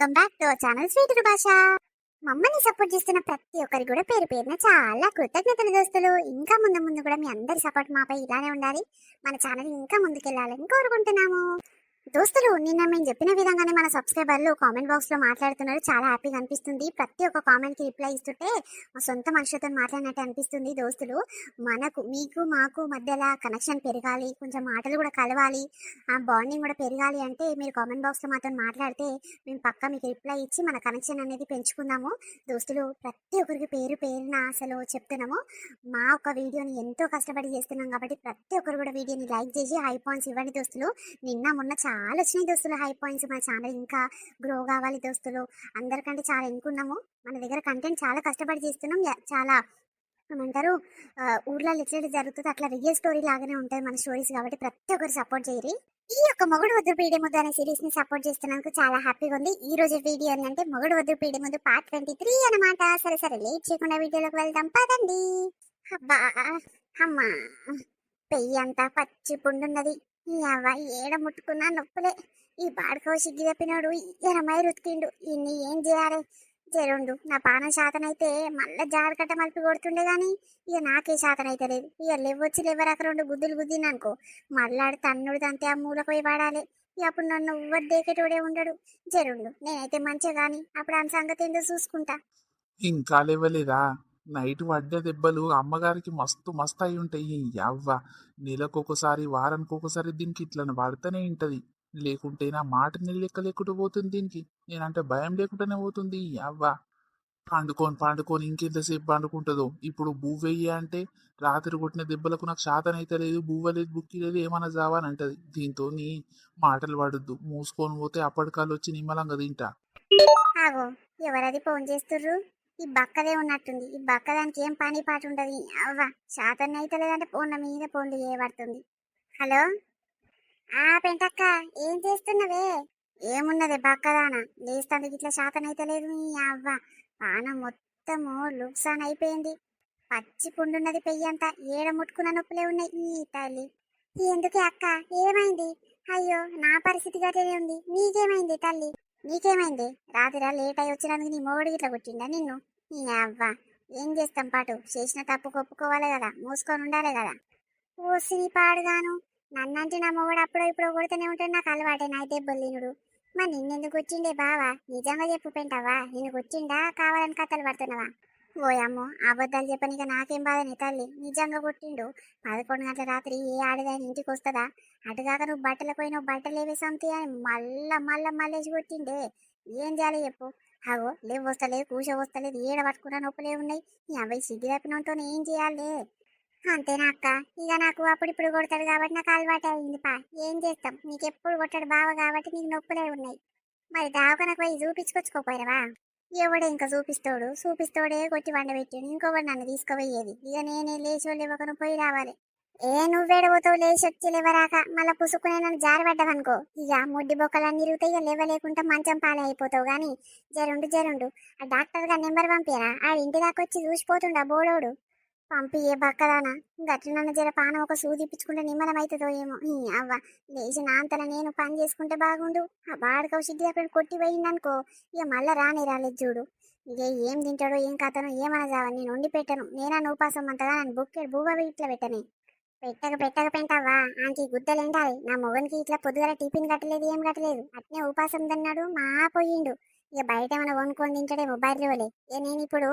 Welcome back to our channel sweet భాష. మమ్మల్ని support చేస్తున్న ప్రతి ఒక్కరికి కూడా పేరు పేరున చాలా కృతజ్ఞతలు దోస్తులు. ఇంకా ముందు ముందు కూడా మీ అందరి సపోర్ట్ మాపై ఇలానే ఉండాలి. మన ఛానల్ ఇంకా ముందుకెళ్ళాలని కోరుకుంటున్నాము. దోస్తులు, నిన్న మేము చెప్పిన విధంగానే మన సబ్స్క్రైబర్లు కామెంట్ బాక్స్ లో మాట్లాడుతున్నారు. చాలా హ్యాపీగా అనిపిస్తుంది. ప్రతి ఒక్క కామెంట్ కి రిప్లై ఇస్తుంటే మా సొంత మనుషులతో మాట్లాడినట్టు అనిపిస్తుంది. దోస్తులు, మనకు మీకు మాకు మధ్యలో కనెక్షన్ పెరగాలి, కొంచెం మాటలు కూడా కలవాలి, ఆ బాండింగ్ కూడా పెరగాలి అంటే మీరు కామెంట్ బాక్స్ లో మాతో మాట్లాడితే మేము పక్కా మీకు రిప్లై ఇచ్చి మన కనెక్షన్ అనేది పెంచుకుందాము. దోస్తులు, ప్రతి ఒక్కరికి పేరు పేరున అసలు చెప్తున్నాము. మా ఒక్క వీడియోని ఎంతో కష్టపడి చేస్తున్నాం కాబట్టి ప్రతి ఒక్కరు కూడా వీడియోని లైక్ చేసి హై పాయింట్స్ ఇవ్వండి దోస్తులు. నిన్న మొన్న చాలా వచ్చినాయి దోస్తులు హై పాయింట్స్. మన ఛానల్ ఇంకా గ్రో కావాలి దోస్తులు. అందరికంటే చాలా ఎన్నుకున్నాము. మన దగ్గర కంటెంట్ చాలా కష్టపడి చేస్తున్నాం. చాలా ఏమంటారు, ఊర్లలో ఎట్లా జరుగుతుంది అట్లా రియల్ స్టోరీ లాగానే ఉంటుంది మన స్టోరీస్. కాబట్టి ప్రతి ఒక్కరు సపోర్ట్ చేయరి. ఈ యొక్క మొగుడు వద్దు పీడే ముద్దు అనే సిరీస్ ని సపోర్ట్ చేస్తున్నందుకు చాలా హ్యాపీగా ఉంది. ఈ రోజు వీడియో ఏంటంటే మొగుడు వద్దు పీడే ముద్దు పార్ట్ 23 అన్నమాట. సరే సరే లేట్ చేయకుండా వీడియోలోకి వెళ్దాం పదండి. అబ్బా అమ్మా, పెయ్యి అంతా పచ్చి పుండున్నది. ఈ అవ్వ ఏడ ముట్టుకున్నా నొప్పులే. ఈ బాడుకో సిగ్గి తప్పినాడు ఎరమై రుతికిండు. ఇన్ని ఏం చేయాలి జరుండు. నా పానం శాతనైతే మళ్ళా జాడకట్ట మలిపి కొడుతుండే గాని ఇక నాకే శాతనైతే లేదు. ఇక లేవొచ్చి లేవరాక 2 గుద్దులు గుద్దిన అనుకో మళ్ళాడు తన్నుడు తంతే ఆ మూల పోయి వాడాలి. ఇక అప్పుడు నన్ను ఎవ్వరు దేకేటోడే ఉండడు. జరుండు, నేనైతే మంచిగా గాని అప్పుడు ఆ సంగతి ఏందో చూసుకుంటా. ఇంకా లేవలేదా? నైట్ పడ్డ దెబ్బలు అమ్మగారికి మస్తు మస్తు అయి ఉంటాయి. యవ్వ, నెలకొకసారి వారానికి ఒకసారి దీనికి ఇట్లా పడుతూనే ఉంటది. లేకుంటే నా మాట లెక్క లేకుండా పోతుంది దీనికి. నేనంటే భయం లేకుండానే పోతుంది. యవ్వ, పండుకొని ఇంకెంతసేపు పండుకుంటుందో. ఇప్పుడు బువ్వెయ్యి అంటే రాత్రి కొట్టిన దెబ్బలకు నాకు శాతనైతే లేదు, బువ్వ లేదు, బుక్కి లేదు, ఏమన్నా జావని అంటది. దీంతో నీ మాటలు పడద్దు. మూసుకొని పోతే అప్పటికాలు వచ్చి నిమ్మలంగా తింటా. ఆగో, ఎవరది ఫోన్ చేస్తుర్రు? ఈ బక్కదే ఉన్నట్టుంది. ఈ బక్క దానికి ఏం పని పాట ఉండదు. అవ్వ శాతం అయితే లేదంటే ఫోన్ల మీద ఫోన్లు చేయబడుతుంది. హలో, పెంటక్క, ఏం చేస్తున్నవే? ఏమున్నది బక్కదాన, లేస్తాందుకు ఇట్లా శాతం అయితే లేదు. నీ అవ్వ పానం మొత్తము లుక్సాన్ అయిపోయింది. పచ్చి పుండున్నది పెయ్యంతా. ఏడ ముట్టుకున్న నొప్పులే ఉన్నాయి. ఈ తల్లి, ఎందుకే అక్క, ఏమైంది? అయ్యో, నా పరిస్థితి గట్లనే ఉంది. నీకేమైంది తల్లి? నీకేమైంది? రాత్రి లేట్ అయి వచ్చినందుకు నీ మొగుడు ఇట్లా కొట్టిండా నిన్ను? నీ అవ్వ, ఏం చేస్తాం పాటు, చేసిన తప్పు కొప్పుకోవాలి కదా, మూసుకొని ఉండాలి కదా. ఓసిని పాడుగాను, నన్నంటే నా మొగుడు అప్పుడో ఇప్పుడు కొడుతూనే ఉంటాడు. నాకు అలవాటే నా దెబ్బలు తినుడు. మరి నిన్నెందుకు వచ్చిండే బావా? నిజంగా చెప్పు పెంటావా, నిన్ను కొట్టిండా కావాలని కథలు పడుతున్నావా? ఓయమ్మో, అబద్ధాలు చెప్పనిక నాకేం బాధనే తల్లి. నిజంగా కొట్టిండు. 11 గంటల రాత్రి ఏ ఆడదాని ఇంటికి వస్తుందా? అటుగాక నువ్వు బట్టలు పోయినావు, బట్టలు ఏవే సంతి అని మళ్ళేసి కొట్టిండే. ఏం చేయాలి చెప్పు? అగో, లేవు వస్తలేదు, కూస వస్తలేదు, ఏడ పట్టుకున్న నొప్పులే ఉన్నాయి. నీ అబ్బాయి సిగ్గు తప్పినంతో ఏం చేయాలి? అంతేనా అక్క? ఇక నాకు అప్పుడిప్పుడు కొడతాడు కాబట్టి నాకు అలవాటు అయింది. ఏం చేస్తాం, నీకు ఎప్పుడు కొట్టాడు బావ కాబట్టి నీకు నొప్పులే ఉన్నాయి. మరి దావకనకు పోయి చూపించుకొచ్చుకోపోయావా? ఎవడే ఇంకా చూపిస్తోడే కొట్టి వండబెట్టాడు. ఇంకొకటి నన్ను తీసుకుపోయేది. ఇక నేనే లేచి లేవకను పోయి రావాలి. నువ్వేడబోతావు? లేచి వచ్చి లేవరాక మళ్ళా పుసుకునే నన్ను జారబడ్డావనుకో, ఇక ముడ్డి బొక్కలన్నీ ఇరుగుతాయి. ఇక లేవలేకుంటా మంచం పాలే అయిపోతావు. కానీ జరుండు, ఆ డాక్టర్ గారి నెంబర్ పంపారా? ఆ ఇంటి దాకా వచ్చి చూసిపోతుండా బోడోడు. పంపి ఏ బక్కదానా, గట్లనన్న జర పానం ఒక సూదిపించుకుంటే నిమ్మలం అవుతుందో ఏమో. అవ్వ, లేచి నా అంతలా నేను పని చేసుకుంటే బాగుండు. ఆ బాడకో సిగ్గి అక్కడ కొట్టి పోయిందనుకో, ఇక మళ్ళా రాలేదు చూడు. ఇక ఏం తింటాడో ఏం కథనో ఏమన్నా జావా, నేను వండి పెట్టను. నేనా ఉపాసం అంతగా నన్ను బుక్కెడు బువ్వ ఇట్లా పెట్టనే. పెట్టక పెంటావా? ఆంకి గుద్దలు ఎండాలి. నా మొగనికి ఇట్లా పొద్దుగల టిఫిన్ కట్టలేదు, ఏం కట్టలేదు. అట్నే ఉపాసం తిన్నాడు, మా పోయిండు. ఇక బయట ఏమైనా వండుకొని తింటాడేమో బయటలోలే. నేను ఇప్పుడు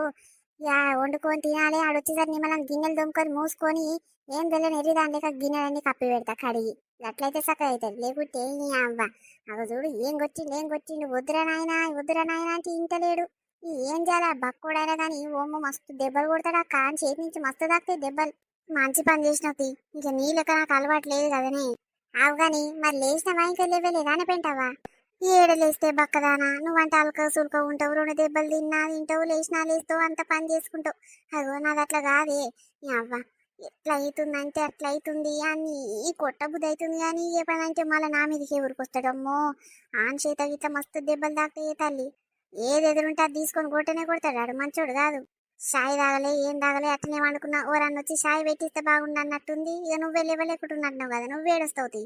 ఇక వండుకొని తినాలి. ఆడొచ్చేసరికి నిమ్మలం గిన్నెలు దొమ్ముకొని మూసుకొని ఏం తెలియని ఎర్రిదాని లేక గిన్నెలన్నీ కప్పి పెడతా కడిగి. అట్లయితే చక్కగా అవుతుంది. లేకుంటే అవ్వ, అవ చూడు ఏం కొట్టిండు. వద్దురా నాయనా అంటే ఇంటలేడు. ఏం చేయాలి? బక్కుడైనా కానీ ఓమో మస్తు దెబ్బలు కొడతాడు. ఆ కాని చేతి నుంచి మస్తు తాకుతాయి దెబ్బలు. మంచి పని చేసినవి. ఇక నీ లెక్క నాకు అలవాటు లేదు కదనే. ఆవు కానీ మరి లేచినవా ఇంకా లేవలేదానే పెంటావా? ఏడ లేస్తే బక్కదానా, నువ్వంటే అలక సులక ఉంటావు. 2 దెబ్బలు తింటావు, లేస్తావు, అంత పని చేసుకుంటావు. అగో నాది అట్లా కాదే. నీ అవ్వ, ఎట్లా అవుతుందంటే అట్లా అవుతుంది అని కొట్టబుద్ధి అవుతుంది. కానీ ఏ పని అంటే మళ్ళీ నా మీదకి ఊరికొస్తాడమ్మో. ఆన్ చేత గిట్ల మస్తు దెబ్బలు తాకుతాయి తల్లి. ఏది ఎదురుంటే అది తీసుకొని కొట్టనే ఆడు మంచోడు కాదు. షాయి తాగలే, ఏం తాగలే, అట్లనే వండుకున్నా. ఓరన్న వచ్చి షాయి పెట్టిస్తే బాగుండు అన్నట్టుంది. ఇక నువ్వే లేవలేకుంటున్నట్టున్నావు కదా, నువ్వేడుస్తావు.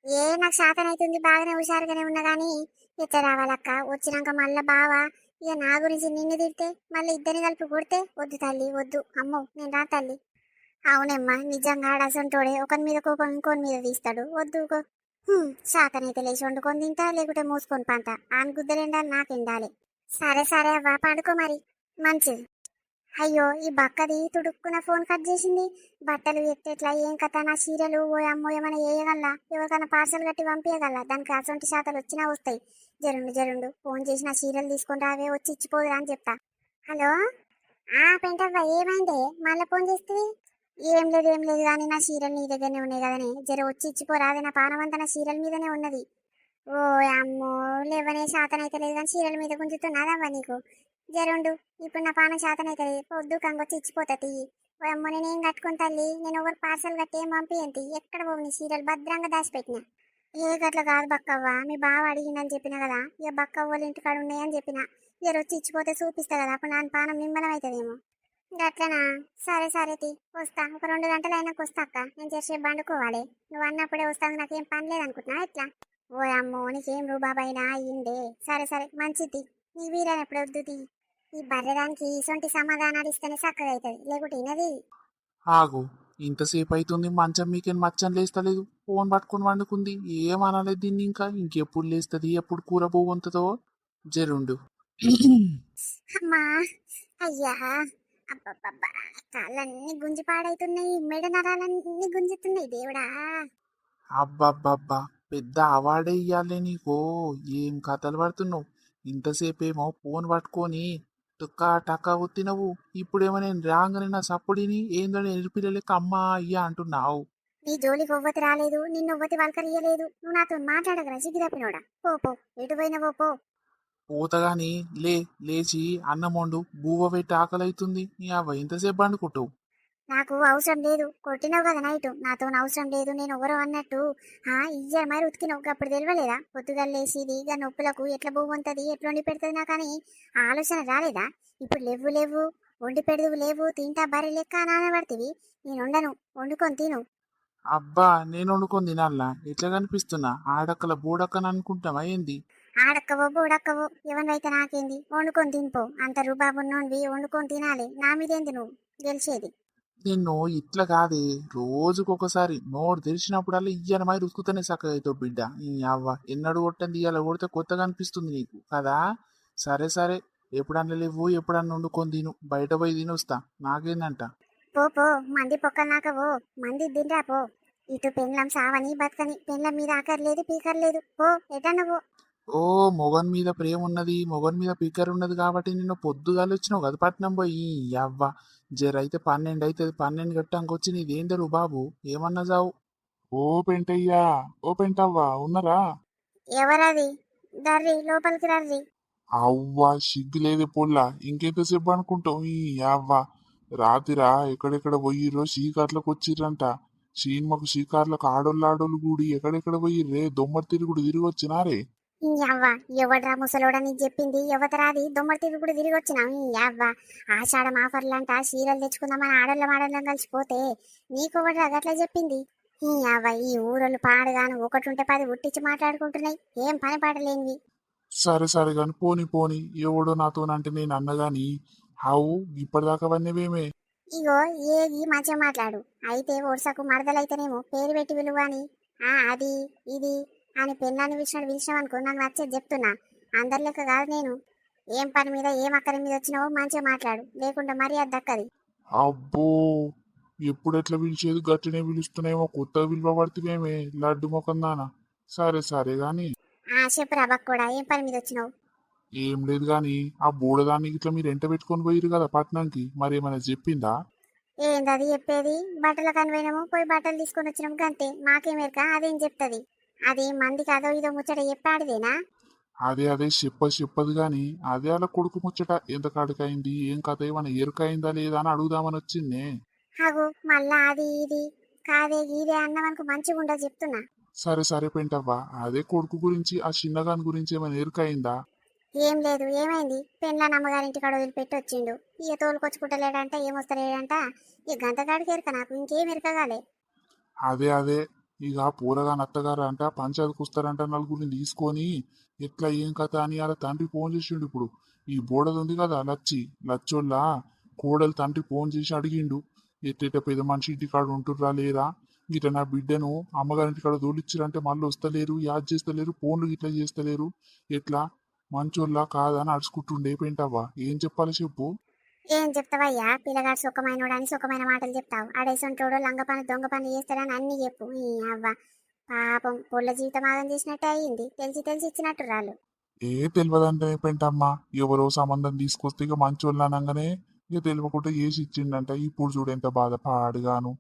నాకు శాతం అవుతుంది బాగానే హుషారుగానే ఉన్నా గానీ ఎట్లా రావాలక్క వచ్చినాక మళ్ళా బావా ఇక నా గురించి నిన్ను తిడితే మళ్ళీ ఇద్దరిని కలిపి కొడితే వద్దు తల్లి వద్దు అమ్మో నేను రా తల్లి. అవునమ్మా నిజంగా అసంటోడే ఒకరి మీద కోపం ఇంకోని మీద తీస్తాడు వద్దు శాతనైతే లేచి వండుకొని తింటా లేకుంటే మూసుకొని పంట ఆమె గుద్దలేండాలి నాకు ఎండాలి. సరే సరే అవ్వ పడుకో మరి. మంచిది. అయ్యో ఈ బక్కది తుడుక్కున ఫోన్ కట్ చేసింది. బట్టలు ఎత్తెట్లా ఏం కథ నా చీరలు ఓ అమ్మో ఏమైనా వేయగలలా ఎవరికైనా పార్సల్ కట్టి పంపించగల దానికి అసొంటి శాతాలు వచ్చినా వస్తాయి. జరుండు ఫోన్ చేసి నా చీరలు తీసుకొని రావే వచ్చి ఇచ్చిపోదురా అని చెప్తా. హలో పెంటవ్వ ఏమైందే మళ్ళీ ఫోన్ చేస్తుంది. ఏం లేదు కానీ నా చీరలు నీ దగ్గరనే ఉన్నాయి కదనే జర వచ్చి ఇచ్చిపోరాదే నా పానమంతా నా చీరల మీదనే ఉన్నది. ఓ అమ్మో లేవనే శాతం అయితే లేదు కానీ చీరల మీద గుంజుతున్నాదవ్వ నీకు. జరుండు ఇప్పుడు నా పానం శాతం అయితే పొద్దు కంగొచ్చి ఇచ్చిపోతా తీయి. ఓ అమ్మో నేనేం కట్టుకుని తల్లి నేను ఒకరు పార్సల్ కట్టి ఏం పంపియంతి ఎక్కడ పోవు నీ చీరలు భద్రంగా దాచిపెట్టిన. ఏ గట్ల కాదు బక్కవ్వ మీ బావ అడిగిందని చెప్పిన కదా ఇక బక్కవ్వ వాళ్ళ ఇంటికాడ ఉన్నాయని చెప్పిన జర వచ్చి ఇచ్చిపోతే చూపిస్తా కదా అప్పుడు నా పానం నిమ్మలం అవుతుందేమో. గట్లనా సరే సరే తీ వస్తా ఒక 2 గంటలు అయినాక వస్తా అక్క నేను చేసే బండుకోవాలి. నువ్వు అన్నప్పుడే వస్తాను నాకేం పని లేదనుకుంటున్నా ఎట్లా. ఓ అమ్మో నీకేం రూబాబైనా అయ్యిందే. సరే మంచిది నీ వీరని ఎప్పుడు వద్దుది. ఈ బర్రెదానికి ఇసొంటి సమాధానాలు ఇస్తేనే చక్కగా అవుతుంది లేకుంటే వినది. ఆగు, ఇంతసేపు అవుతుంది మంచం మీకేం మచ్చం లేస్తలేదు, ఫోన్ పట్టుకొని వండుకుంది, ఏమనలేదు దీన్ని. ఇంకా ఇంకెప్పుడు లేస్తుంది, ఎప్పుడు కూర పోగుంటుందో. జరుండు. అమ్మా అయ్యా అబ్బబ్బబ్బా కాళ్ళన్నీ గుంజి పాడైతున్నాయి మెడ నరాలన్నీ గుంజుతున్నాయి దేవుడా. అబ్బబ్బబ్బా, పెద్ద అవార్డే ఇయ్యాలే నీకు. ఏం కథలు పడుతున్నావు. ఇంతసేపేమో ఫోన్ పట్టుకొని టుక్కా టక్కా ఒత్తినవు, ఇప్పుడేమో నేను రాగానే నా సప్పుడిని ఏందో నిరుపిల్లలకి అమ్మా అయ్యా అంటున్నావు. నీ జోలికి ఒవ్వతి రాలేదు నిన్ను ఒవ్వతి వల్కరియలేదు నువ్వు నాతో మాట్లాడగరా సిగ్గిదప్పినోడా. పో ఎటు పోయినవో పో. పోతగాని లేచి అన్నం వండు, బువ్వ పెట్టి ఆకలైతుంది. నీ అవ్వ ఇంతసేపు పండుకుంటావు. నాకు అవసరం లేదు కొట్టినావు కదా నైటు నాతో అవసరం లేదు నేను ఎవరో అన్నట్టు ఇయ్యారు మరి ఉతికినావు అప్పుడు తెలియలేదా పొద్దుగా లేచిది ఇక నొప్పులకు ఎట్లా బొవ్వుంటది ఎట్లా వండి పెడుతుంది నాకు అని ఆలోచన రాలేదా. ఇప్పుడు లేవు వండి పెడదు లేవు తింటా బర్రె లెక్క నానబడుతుంది. నేను వండను వండుకొని తిను. అబ్బా, నేను వండుకొని తినాలా? ఎట్లా కనిపిస్తున్నా? ఆడక్కల బూడక్కని అనుకుంటావా ఏంది? ఆడక్కవో బూడక్కవో ఎవరివైతే నాకేంది వండుకొని తినిపో. అంత రూబాబున్నోన్వి వండుకొని తినాలి నా మీదేంది నువ్వు గెలిచేది. నిన్ను ఇట్లా కాదే, రోజుకొకసారి నోరు తెరిచినప్పుడల్లా ఇయ్యనమై రుతుకుతానే చక్కగా అవుతావు బిడ్డ. ఈ అవ్వ ఎన్నడు కొట్టండి ఇయ్యాల కొడితే కొత్తగా అనిపిస్తుంది నీకు కదా. సరే ఎప్పుడన్నా లేవు ఎప్పుడన్నా వండుకొని తిను, బయట పోయి తినొస్తా, నాకేందంట. పో మంది పొక్కనాక పో మంది తింటా పో. ఇటు పెండ్లం సావని బతకని పెండ్లం మీద ఆకర్లేదు పీకర్లేదు పో ఎటన్న పో. ఓ, మొగన్ మీద ప్రేమ ఉన్నది, మొగన్ మీద పిక్కర్ ఉన్నది కాబట్టి నిన్ను పొద్దుగాలు వచ్చినావు కదా పట్నం పోయి. ఈ అవ్వ జరైతే 12 అవుతుంది, 12 గట్టానికి వచ్చి నీదేందరు బాబు ఏమన్నా జావు. ఓ పెంటయ్యా, ఓ పెంటవ్వా ఉన్నరా? ఎవరది దర్రి లోపలికి రర్రి. అవ్వా సిగ్గులేదే పొల్లా, ఇంకెంతసేపు అనుకుంటావు. ఈ అవ్వ రాతిరా ఎక్కడెక్కడ పోయిర్రో షీకార్లకు వచ్చిర్రంట. సినిమాకు షీకార్లకు ఆడోళ్ళు కూడి ఎక్కడెక్కడ పోయిర్రే, దొమ్మరి తిరుగుడు తిరిగి వచ్చినారే. ఈ అవ్వ ఎవడ్రా ముసలోడా నీకు చెప్పింది యువతరాది దొమ్మడి తిరుగుడు తిరిగి వచ్చినాం. ఈ అవ్వ ఆషాఢం ఆఫర్లంట చీరలు తెచ్చుకుందామని ఆడోళ్ళం కలిసిపోతే నీకు ఎవడ్రా గట్లా చెప్పింది. ఈ అవ్వ ఈ ఊరోళ్ళు పాడుగాను ఒకటి ఉంటే 10 ఉట్టించి మాట్లాడుకుంటున్నాయి ఏం పని పాటలేనివి. సరే గాని పోని ఎవడో నాతోనంటే నేను అన్నగాని హావు ఇప్పటిదాకా వన్నవేమే. ఇగో ఏది మంచిగా మాట్లాడు అయితే వరుసకు మరదలైతేనేమో పేరు పెట్టి విలువ అని అది ఇది అని పెళ్ళాన్ని పిలిచినాం అనుకో నాకు నచ్చేది చెప్తున్నా. అందరి లెక్క కాదు నేను. ఏం పని మీద ఏం అక్కడి మీద వచ్చినావో మంచిగా మాట్లాడు లేకుంటే మర్యాద దక్కది. అబ్బో, ఎప్పుడెట్లా పిలిచేది గట్టినే పిలుస్తున్నాయేమో, కొత్తగా పిలువ పడుతున్నాయేమే లడ్డు మొఖం దానా. సరే గాని చెప్పురా బక్కూడా ఏం పని మీద వచ్చినావు. ఏం లేదు గాని ఆ బూడదాన్ని ఇట్లా మీరు ఎంట పెట్టుకొని పోయిరు కదా పట్నంకి, మరి ఏమైనా చెప్పిందా? ఏందది చెప్పేది బట్టల కనిపోయినాము పోయి బట్టలు తీసుకొని వచ్చినాము గంతే మాకేమేరక అదేం చెప్తుంది. అది మందికి అదో ఇదో ముచ్చట చెప్పాడిదేనా. అదే చెప్పదు గాని అదే అలా కొడుకు ముచ్చట ఎంత కాడికైంది ఏం కథ ఏమైనా ఎరుకైందా లేదా అని అడుగుదామని వచ్చిందే. అగు మళ్ళా అది ఇది కాదే గీదే అన్నవనుకు మంచిగా ఉండదు చెప్తున్నా. సరే పెంటవ్వా, అదే కొడుకు గురించి ఆ చిన్నగాని గురించి ఏమైనా ఎరుకైందా? ఏం లేదు ఏమైంది పెళ్ళ నమ్మగారింటి కాడ వదిలిపెట్టి వచ్చిండు ఇక తోలుకొచ్చుకుంటలేడంట ఏమొస్తలేడంట. ఈ గంతగాడికి ఎరక నాకు ఇంకేం ఎరకగాలే. అదే ఇక పోరగా నత్తగారు అంట పంచాయతీకి వస్తారంట నలుగురిని తీసుకొని ఎట్లా ఏం కథ అని అలా తండ్రి ఫోన్ చేసిండు. ఇప్పుడు ఈ బోడది ఉంది కదా లచ్చోళ్ళ కోడలు తండ్రి ఫోన్ చేసి అడిగిండు, ఎట్టేట పెద్ద మనిషి ఇంటికాడ ఉంటుర్రా లేరా, గిట్ల నా బిడ్డను అమ్మగారింటి కాడ దోలిచ్చిరంటే మళ్ళీ వస్తలేరు, యాద్ చేస్తలేరు, ఫోన్లు గిట్లా చేస్తలేరు, ఎట్లా మంచోళ్ళ కాదని అడుచుకుంటుండే పెంటవ్వా, ఏం చెప్పాలి చెప్పు. ఏం చెప్తావయ్యా, పిల్లగాడు సుఖమైనోడు అని సుఖమైన మాటలు చెప్తావు. ఆడేసంటోడు లంగ పని దొంగ పని చేస్తాడని అన్ని చెప్పు. ఈ అవ్వ పాపం పొల్ల జీవితం ఆగం చేసినట్టే అయ్యింది. తెలిసి తెలిసి ఇచ్చినట్టు రాళ్ళు. తెలియదంటే పెంటమ్మా, ఎవరో సంబంధం తీసుకొస్తే ఇక మంచోళ్ళు అనగానే ఇక తెలియకుండా చేసి ఇచ్చిండంట. ఇప్పుడు చూడు ఎంత బాధ పాడుగాను.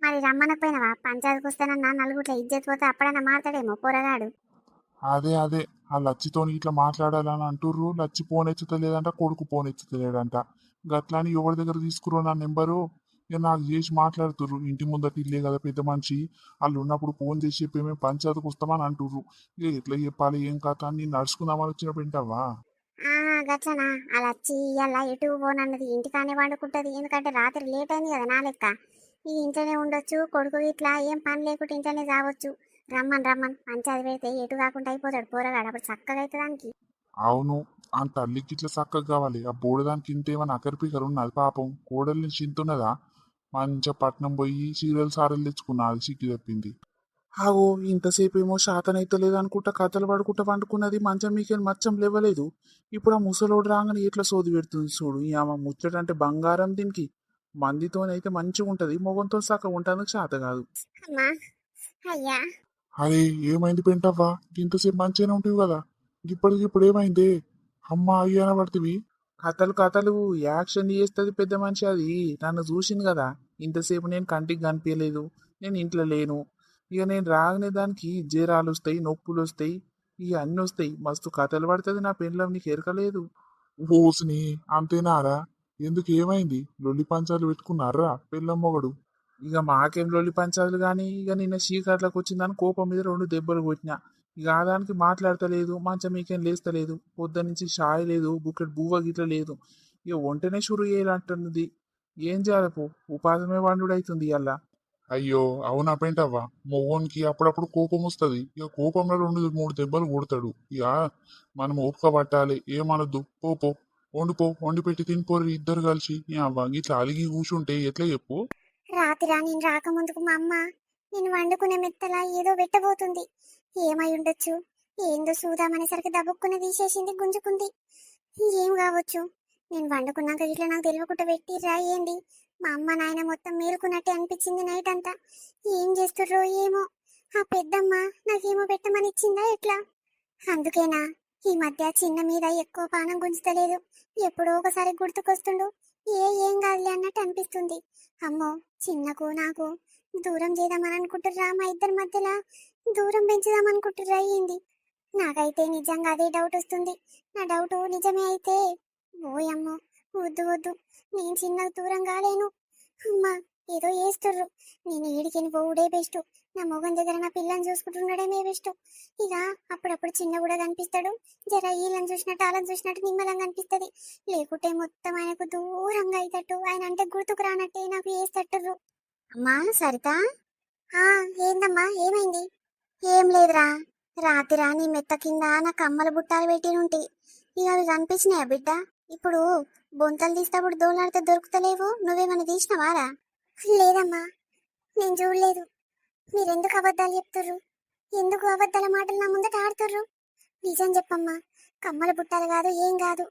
మరి రమ్మనకపోయినవా? పంచాయతీకి వస్తానన్నా నలుగుట్ల ఇజ్జత్ పోతే అప్పుడన్నా మారతాడేమో పోరగాడు. అదే ఆ లచ్చితోని ఇట్లా మాట్లాడాలని అంటుర్రు. లచ్చి ఫోన్ ఎత్తుతలేదంట, కొడుకు ఫోన్ ఎత్తుతలేడంట. గట్లని ఎవరి దగ్గర తీసుకురో నా నెంబరు, ఇక నాకు చేసి మాట్లాడుతుర్రు. ఇంటి ముందట ఇల్లే కదా పెద్ద మనిషి, వాళ్ళు ఉన్నప్పుడు ఫోన్ చేసి చెప్పి మేము పంచాయతీకి వస్తామని అంటుర్రు. ఇక ఎట్లా చెప్పాలి ఏం కథ అని నేను నడుచుకుందామని వచ్చిన పెంటవ్వా. ఆ గట్లనా? అలా వచ్చి ఇయ్యాల ఎటు పోనన్నది ఇంటికానే వండుకుంటది. ఎందుకంటే రాత్రి లేట్ అయింది కదా నా లెక్క. ఈ ఇంట్లోనే ఉండొచ్చు, కొడుకు ఇట్లా ఏం పని లేకుండా ఇంట్లోనే రావచ్చు. రమ్మన్ పంచాయతీ పెడితే ఎటు కాకుండా అయిపోతాడు పోరగాడు. అప్పుడు చక్కగా అవుతుందానికి. అవును, ఆ తల్లికి ఇట్లా చక్కగా కావాలి. ఆ బోడదానికి ఇంతేమన్నా అకరిపికరు ఉన్నది పాపం. కోడల్ని చింతున్నదా, మంచిగా పట్నం పోయి సీరియల్ సారలు తెచ్చుకున్నా, అది సిక్కి తప్పింది. ఆగో ఇంతసేపు ఏమో శాతనైతలేదు అనుకుంటా కథలు పడుకుంటా పండుకున్నది, మంచం మీకేం మచ్చం లేవలేదు. ఇప్పుడు ఆ ముసలోడు రాగానే ఎట్లా సోది పెడుతుంది చూడు. ఈ ఆమె ముచ్చటంటే బంగారం దీనికి. మందితోనైతే మంచిగా ఉంటది, మొగంతో సక్క ఉంటుంది, శాత కాదు. అమ్మా అయ్యా, అరే ఏమైంది పెంటవ్వా, ఇంతసేపు మంచిగానే ఉంటావు కదా, ఇప్పుడు ఏమైంది? అమ్మ అయ్యాన పడుతుంది. కథలు యాక్షన్ చేస్తుంది పెద్ద మనిషి. అది నన్ను చూసింది కదా, ఇంతసేపు నేను కంటికి కనిపించలేదు, నేను ఇంట్లో లేను. ఇక నేను రాగానే దానికి జ్వరాలు వస్తాయి, నొప్పులు వస్తాయి, ఇక అన్నీ వస్తాయి. మస్తు కథలు పడుతుంది నా పెళ్ళం, నీకు ఎరకలేదు. ఓసిని అంతేనారా? ఎందుకు ఏమైంది? లొల్లి పంచాలు పెట్టుకున్నారా పెళ్ళం మొగడు? ఇక మాకేం లొల్లి పంచాలు కానీ, ఇక నిన్న చీకట్లకు వచ్చిందని కోపం మీద 2 దెబ్బలు కొట్టినా. ఇక ఆదానికి మాట్లాడతలేదు, మంచం మీకేం లేస్తలేదు, పొద్దు నుంచి షాయి లేదు, బుక్కెట్ బువ్వ గిట్ల లేదు. ఇక ఒంటనే షురు చేయాలంటున్నది. ఏం చేయాలి పో, ఉపాధమే వండుడైతుంది అలా. అయ్యో అవునా పెంటవ్వా, మొగోనికి అప్పుడప్పుడు కోపం వస్తుంది. ఇక కోపంలో 2 3 దెబ్బలు కొడతాడు. ఇక మనం ఓపిక పట్టాలి, ఏమనొద్దు. పో వండి పెట్టి తినిపోరు ఇద్దరు కలిసి. అవ్వ ఇట్లా అలిగి కూర్చుంటే ఎట్లా చెప్పు. రాత్రి నేను రాకముందుకు మా అమ్మ నేను వండుకునే మెత్తలా ఏదో పెట్టబోతుంది. ఏమై ఉండొచ్చు? ఏందో చూద్దామనేసరికి దబుక్కున తీసేసింది, గుంజుకుంది. ఏం కావచ్చు? నేను వండుకున్నాక ఇట్లా నాకు తెలియకుండా పెట్టిర్రా ఏంది? మా అమ్మ నాయన మొత్తం మేలుకున్నట్టే అనిపించింది నైట్ అంతా. ఏం చేస్తుర్రో ఏమో. ఆ పెద్దమ్మ నాకేమో పెట్టమని ఇచ్చిందా ఎట్లా? అందుకేనా ఈ మధ్య చిన్న మీద ఎక్కువ పానం గుంజుతలేదు. ఎప్పుడో ఒకసారి గుర్తుకొస్తుండు. ఏం కాదులే అన్నట్టు అనిపిస్తుంది. అమ్మో, చిన్నకు నాకు దూరం చేద్దామని అనుకుంటుర్రా? మా ఇద్దరి మధ్యలో దూరం పెంచుదాం అనుకుంటుర్రా ఏంది? నాకైతే నిజంగా అదే డౌట్ వస్తుంది. నా డౌట్ నిజమే అయితే ఓయమ్మో, వద్దు, నేను చిన్నకు దూరం కాలేను. అమ్మా, ఏదో చేస్తుర్రు. నేను ఏడికని పోవుడే బెస్ట్. నా మొగం దగ్గర నా పిల్లని చూసుకుంటుండడమే బెస్ట్. ఇక అప్పుడప్పుడు చిన్న కూడా కనిపిస్తాడు. జర వీళ్ళని చూసినట్టు వాళ్ళని చూసినట్టు నిమ్మలంగా అనిపిస్తుంది. లేకుంటే మొత్తం ఆయనకు దూరంగా అయ్యేటట్టు, ఆయన అంటే గుర్తుకు రానట్టే నాకు వేస్తట్టుర్రు. అమ్మా సరిత, ఏందమ్మా ఏమైంది? ఏం లేదురా, రాత్రి నీ మెత్త కింద నా కమ్మల బుట్టాలు పెట్టినుంటి. ఇక అవి కనిపించినాయా బిడ్డ? ఇప్పుడు బొంతలు తీసేటప్పుడు దోలాడితే దొరుకుతలేవు, నువ్వేమైనా తీసినవారా? లేదమ్మా, నేను చూడలేదు. మీరెందుకు అబద్ధాలు చెప్తుర్రు? ఎందుకు అబద్ధాల మాటలు నా ముందట ఆడుతుర్రు? నిజం చెప్పమ్మా, కమ్మల బుట్టాలు కాదు, ఏం కాదు.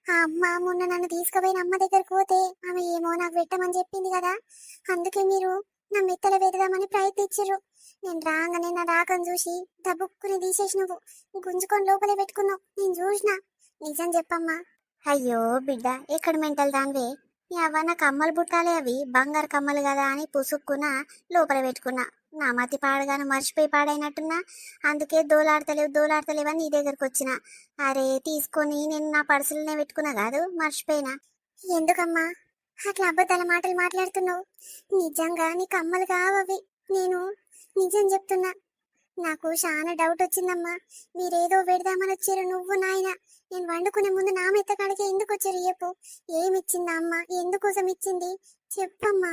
ఆ అమ్మ మొన్న నన్ను తీసుకుపోయిన అమ్మ దగ్గరకు పోతే ఆమె ఏమో నాకు పెట్టమని చెప్పింది కదా, అందుకే మీరు నా మెత్తలు వెతదామని ప్రయత్నించారు. నేను రాగానే నా రాకను చూసి దబ్బుక్కుని తీసేసి నువ్వు గుంజుకొని లోపలే పెట్టుకున్నావు. నేను చూసిన. నిజం చెప్పమ్మా. అయ్యో బిడ్డ, ఎక్కడ మెంటల్ దానివే. అవ్వ నా కమ్మలు బుట్టాలే, అవి బంగారు కమ్మలు కదా అని పుసుక్కున్నా లోపల పెట్టుకున్నా. నా మతి పాడగాను మర్చిపోయి పాడైనట్టున్నా. అందుకే దోలాడతలేవని నీ దగ్గరకు వచ్చిన. అరే తీసుకొని నేను నా పర్సులనే పెట్టుకున్నా కాదు, మర్చిపోయినా. ఎందుకమ్మా అట్లా అబద్ధాల మాటలు మాట్లాడుతున్నావు? నిజంగా నీ కమ్మలు కావవి. నేను నిజం చెప్తున్నా. నాకు చాలా డౌట్ వచ్చిందమ్మా. మీరేదో పెడదామని వచ్చారు నువ్వు నాయన. నేను వండుకునే ముందు నా మెత్త కాడికి ఎందుకు వచ్చారు చెప్పు. ఏమిచ్చిందా అమ్మ? ఎందుకోసం ఇచ్చింది చెప్పమ్మా.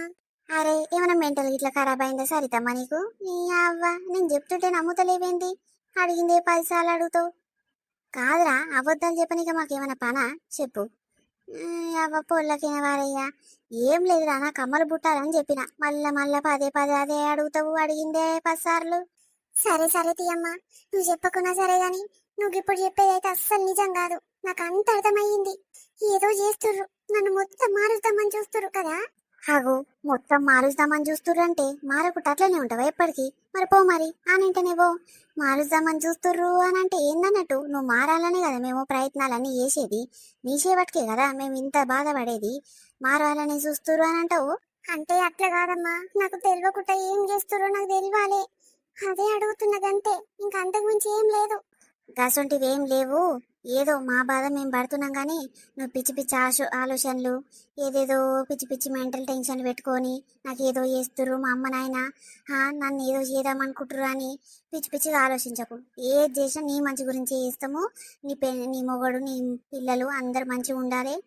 అరే ఏమైనా మెంటల్ ఇట్లా ఖరాబ్ అయిందా సరితమ్మా నీకు? నీ అవ్వ నేను చెప్తుంటే నమ్ముతలేవేంది? అడిగిందే 10 సార్లు అడుగుతావు. కాదురా అబద్ధాలు చెప్పనీక మాకేమైనా పనా చెప్పు. అవ్వ పొల్లకిన వారయ్యా ఏం లేదురా నా కమ్మలు పుట్టాలని చెప్పిన మళ్ళా మళ్ళా పదే పదే అదే అడుగుతావు అడిగిందే 10 సార్లు. సరే సరే తీయమ్మా నువ్వు చెప్పకున్నా సరే గాని నువ్వు ఇప్పుడు చెప్పేదైతే అస్సలు నిజం కాదు. నాకు అంత అర్థమయ్యింది. ఏదో చేస్తుర్రు నన్ను మొత్తం మారుద్దామని చూస్తుర్రు కదా. హాగు మొత్తం మారుద్దామని చూస్తుర్రు అంటే మారకుండా అట్లనే ఉంటావా ఎప్పటికీ? మరి పో మరి అనంటేనే పో. మారుద్దామని చూస్తుర్రు అని అంటే ఏందన్నట్టు? నువ్వు మారాలనే కదా మేము ప్రయత్నాలన్నీ చేసేది. నీ చేపట్టుకే కదా మేము ఇంత బాధపడేది. మారాలని చూస్తుర్రు అని అంటావు. అంటే అట్లా కాదమ్మా నాకు తెలియకుండా ఏం చేస్తుర్రో నాకు తెలియాలి. అదే అడుగుతున్నదంతే ఇంకా అంతకు మించి ఏం లేదు. గసొంటివి ఏం లేవు. ఏదో మా బాధ మేము పడుతున్నాం కానీ నువ్వు పిచ్చి పిచ్చి ఆలోచనలు ఏదేదో పిచ్చి పిచ్చి మెంటల్ టెన్షన్ పెట్టుకొని నాకు ఏదో చేస్తుర్రు మా అమ్మ నాయన నన్ను ఏదో చేద్దామనుకుంటుర్రు అని పిచ్చి పిచ్చిగా ఆలోచించకు. ఏది చేసినా నీ మంచి గురించి చేస్తాము. నీ మొగడు నీ పిల్లలు అందరు మంచిగా ఉండాలి.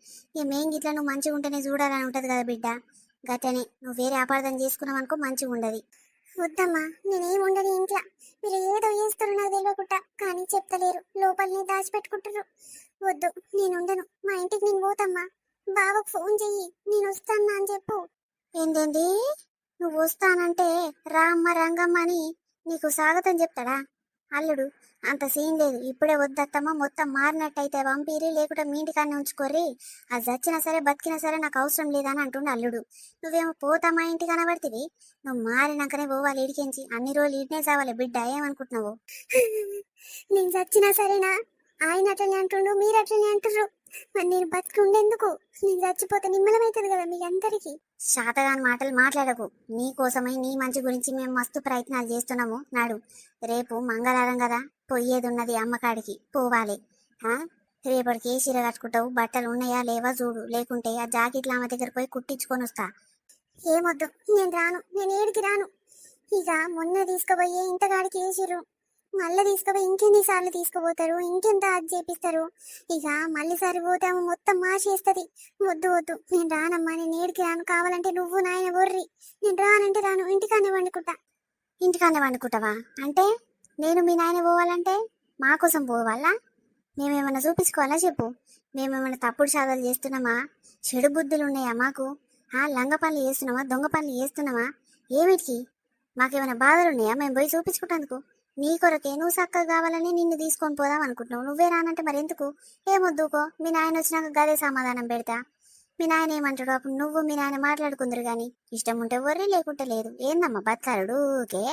మేం గిట్లా నువ్వు మంచిగా ఉంటేనే చూడాలని ఉంటుంది కదా బిడ్డ. గట్టనే నువ్వు వేరే అపార్థం చేసుకున్నావు అనుకో మంచిగా ఉండదు. వద్దమ్మా నేనేం ఉండను ఇంట్లో. మీరు ఏదో చేస్తారు నాకు తెలియకుండా కానీ చెప్తలేరు లోపలనే దాచిపెట్టుకుంటారు. వద్దు నేను ఉండను. మా ఇంటికి నేను పోతమ్మా. బావకు ఫోన్ చెయ్యి నేను వస్తానా అని చెప్పు. ఏంటండి నువ్వు వస్తానంటే రామ్మ రంగమ్మ అని నీకు స్వాగతం చెప్తాడా అల్లుడు? అంత సీన్ లేదు. ఇప్పుడే వద్దత్తమ్మా మొత్తం మారినట్టయితే పంపిరి లేకుంటే మీ ఇంటికాన్ని ఉంచుకోర్రి. అది చచ్చినా సరే బతికినా సరే నాకు అవసరం లేదని అంటుండే అల్లుడు. నువ్వేమో పోతామా ఇంటి కనబడితివి. నువ్వు మారినాకనే పోవాలి ఇడికించి. అన్ని రోజులు ఇడినే చావాలి బిడ్డ ఏమనుకుంటున్నావు? నేను చచ్చినా సరేనా? ఆయన అట్లనే అంటుండు మీరు అట్లనే అంటుర్రు. మరి నేను బతికి ఉండేందుకు? నేను చచ్చిపోతే నిమ్మలమవుతుంది కదా మీ అందరికి. శాతగాని మాటలు మాట్లాడకు. నీ కోసమై నీ మంచి గురించి మేము మస్తు ప్రయత్నాలు చేస్తున్నాము. నాడు రేపు మంగళవారం కదా పోయేది ఉన్నది అమ్మకాడికి పోవాలి. రేపటికి ఏ చీర కట్టుకుంటావు? బట్టలు ఉన్నాయా లేవా చూడు. లేకుంటే ఆ జాకెట్లు ఆమె దగ్గర పోయి కుట్టించుకొని వస్తా. ఏమొద్దు నేను రాను. నేను ఏడికి రాను. ఇక మొన్న తీసుకుపోయే ఇంతగాడికి వేసిర్రు. మళ్ళీ తీసుకుపోయి ఇంకెన్నిసార్లు తీసుకుపోతారు? ఇంకెంత అది చేపిస్తారు? ఇక మళ్ళీ సరిపోతాము మొత్తం మార్చేస్తుంది. వద్దు వద్దు నేను రానమ్మా. నేను ఏడికి రాను. కావాలంటే నువ్వు నాయన బొర్రి. నేను రానంటే రాను. ఇంటికానే వండుకుంటా. ఇంటికానే వండుకుంటావా? అంటే నేను మీ నాయన పోవాలంటే మా కోసం పోవాలా? మేమేమన్నా చూపించుకోవాలా చెప్పు? మేమేమన్నా తప్పుడు సాధనలు చేస్తున్నామా? చెడు బుద్ధులు ఉన్నాయా మాకు? లంగ పనులు చేస్తున్నామా? దొంగ పనులు చేస్తున్నామా? ఏమిటికి? మాకేమైనా బాధలు ఉన్నాయా మేము పోయి చూపించుకుంటానికి? నీ కొరకే నువ్వు చక్కగా కావాలని నిన్ను తీసుకొని పోదాం అనుకుంటున్నావు. నువ్వే రానంటే మరి ఎందుకు? ఏమొద్దుకో మీ నాయన వచ్చినాక గదే సమాధానం పెడతా. మీ నాయన ఏమంటాడు అప్పుడు నువ్వు మీ నాయన మాట్లాడుకుందరు కానీ ఇష్టం ఉంటే వర్రి లేకుంటే లేదు. ఏందమ్మా బతకాడు ఊకే?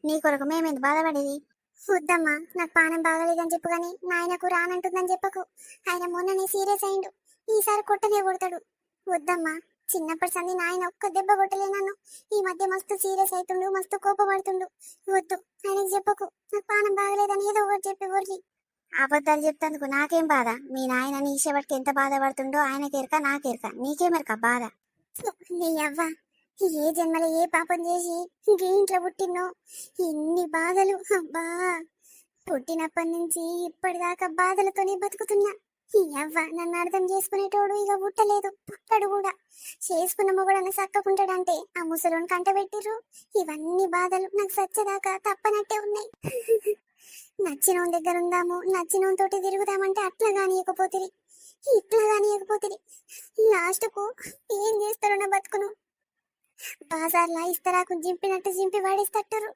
నీ కొరకు మేమేంది బాధపడేది? వద్దమ్మా నాకు పానం బాగలేదని చెప్పు కానీ నాయనకు రానంటుందని చెప్పకు. ఆయన మొన్ననే సీరియస్ అయిండు. ఈసారి కొట్టనే కొడతాడు. వద్దమ్మా చిన్నప్పటి సంది నాయన ఒక్క దెబ్బ కొట్టలే నన్ను. ఈ మధ్య మస్తు సీరియస్ అవుతుండు. మస్తు కోపపడుతుండు. వద్దు ఆయనకి చెప్పకు. నాకు పానం బాగలేదని ఏదో ఒకటి చెప్పి వర్రి. అబద్ధాలు చెప్తాందుకు నాకేం బాధ? మీ నాయన నీ ఇష్టపడికి ఎంత బాధపడుతుండో ఆయనకెరక నాకెరక. నీకేమెరక బాధ? నీ అవ్వ ఏ జన్మలో ఏ పాపం చేసి ఇంట్లో పుట్టినో ఎన్ని బాధలు. అబ్బా పుట్టినప్పటి నుంచి ఇప్పటిదాకా బాధలతోనే బతుకుతున్నా. ఈ అవ్వ నన్ను అర్థం చేసుకునేటోడు ఇక పుట్టలేదు. పుట్టడు కూడా. చేసుకున్న మొగడన్న సక్కకుంటాడంటే ఆ ముసలోని కంట పెట్టిర్రు. ఇవన్నీ బాధలు నాకు సచ్చేదాకా తప్పనట్టే ఉన్నాయి. నచ్చినోని దగ్గర ఉందాము నచ్చినోని తోటి తిరుగుదామంటే అట్లా కానియకపోతుంది. ఇట్లా కానియకపోతుంది. లాస్ట్కు ఏం చేస్తారో నా బతుకును. బాజార్లా ఇస్తరాకు జింపినట్టు జింపి వాడేస్తట్టరు.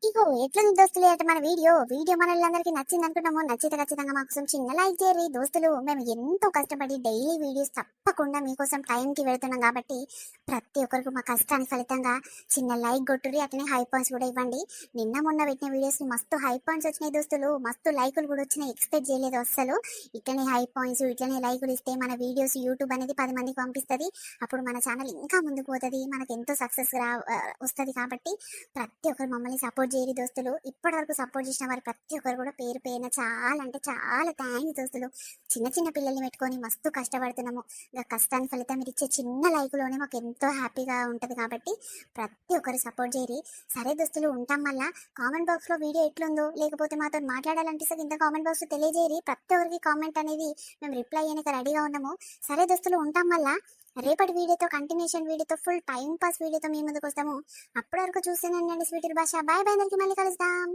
ఇగో ఎట్లా దోస్తులు అంటే మన వీడియో మనలందరికీ నచ్చింది అనుకుంటామో. నచ్చితే ఖచ్చితంగా మాకోసం చిన్న లైక్ చేయరు దోస్తులు. మేము ఎంతో కష్టపడి డైలీ వీడియోస్ తప్పకుండా మీకోసం టైంకి వెళ్తున్నాం కాబట్టి ప్రతి ఒక్కరికి మా కష్టానికి ఫలితంగా చిన్న లైక్ కొట్టురి. అట్లనే హై పాయింట్స్ కూడా ఇవ్వండి. నిన్న మొన్న పెట్టిన వీడియోస్ మస్తు హై పాయింట్స్ వచ్చినాయి దోస్తులు. మస్తు లైకులు కూడా వచ్చినాయి. ఎక్స్పెక్ట్ చేయలేదు అస్సలు. ఇట్లనే హై పాయింట్స్ ఇట్లనే లైకులు ఇస్తే మన వీడియోస్ యూట్యూబ్ అనేది 10 మందికి పంపిస్తుంది. అప్పుడు మన ఛానల్ ఇంకా ముందుకు పోతుంది. మనకు ఎంతో సక్సెస్ వస్తుంది. కాబట్టి ప్రతి ఒక్కరు మమ్మల్ని సపోర్ట్ చేయరి దోస్తులు. ఇప్పటి వరకు సపోర్ట్ చేసిన వారు ప్రతి ఒక్కరు కూడా పేరు పేరున చాలా అంటే చాలా థ్యాంక్స్ దోస్తులు. చిన్న చిన్న పిల్లల్ని పెట్టుకొని మస్తు కష్టపడుతున్నాము. కష్టానికి ఫలితం మీరు ఇచ్చే చిన్న లైక్లోనే మాకు ఎంతో హ్యాపీగా ఉంటుంది. కాబట్టి ప్రతి ఒక్కరు సపోర్ట్ చేయరి. సరే దోస్తులు ఉంటాం. మళ్ళా కామెంట్ బాక్స్లో వీడియో ఎట్లుందో లేకపోతే మాతో మాట్లాడాలనిపిస్తుంది ఇంత కామెంట్ బాక్స్ తెలియజేయరి. ప్రతి ఒక్కరికి కామెంట్ అనేది మేము రిప్లై అయ్యాక రెడీగా ఉన్నాము. సరే దోస్తులు ఉంటాం. మళ్ళా రేపటి వీడియోతో కంటిన్యూషన్ వీడియోతో ఫుల్ టైం పాస్ వీడియోతో మీ ముందుకు వస్తాము. అప్పటి వరకు చూస్తూనే ఉండండి స్వీటీ భాష. బాయ్ బాయ్, అందరికీ మళ్ళీ కలుద్దాం.